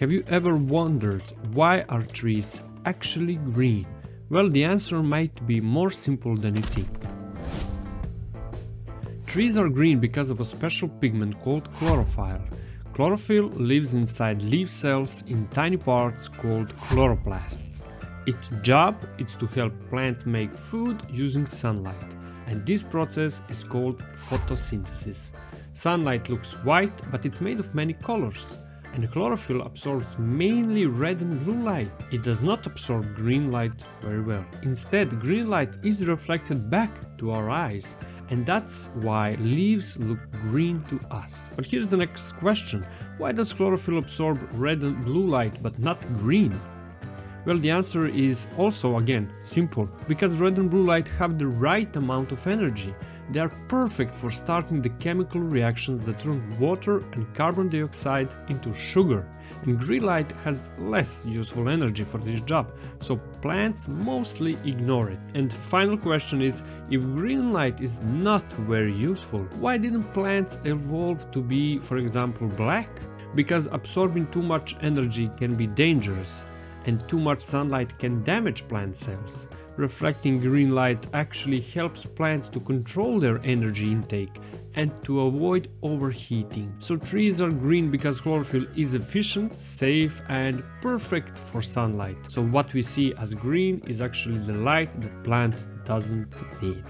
Have you ever wondered why are trees actually green? Well, the answer might be more simple than you think. Trees are green because of a special pigment called chlorophyll. Chlorophyll lives inside leaf cells in tiny parts called chloroplasts. Its job is to help plants make food using sunlight, and this process is called photosynthesis. Sunlight looks white, but it's made of many colors. And chlorophyll absorbs mainly red and blue light. It does not absorb green light very well. Instead, green light is reflected back to our eyes, and that's why leaves look green to us. But here's the next question. Why does chlorophyll absorb red and blue light but not green? Well, the answer is also again simple, because red and blue light have the right amount of energy. They are perfect for starting the chemical reactions that turn water and carbon dioxide into sugar, and green light has less useful energy for this job, so plants mostly ignore it. And final question is, if green light is not very useful, why didn't plants evolve to be, for example, black? Because absorbing too much energy can be dangerous, and too much sunlight can damage plant cells. Reflecting green light actually helps plants to control their energy intake and to avoid overheating. So trees are green because chlorophyll is efficient, safe, and perfect for sunlight. So what we see as green is actually the light that plant doesn't need.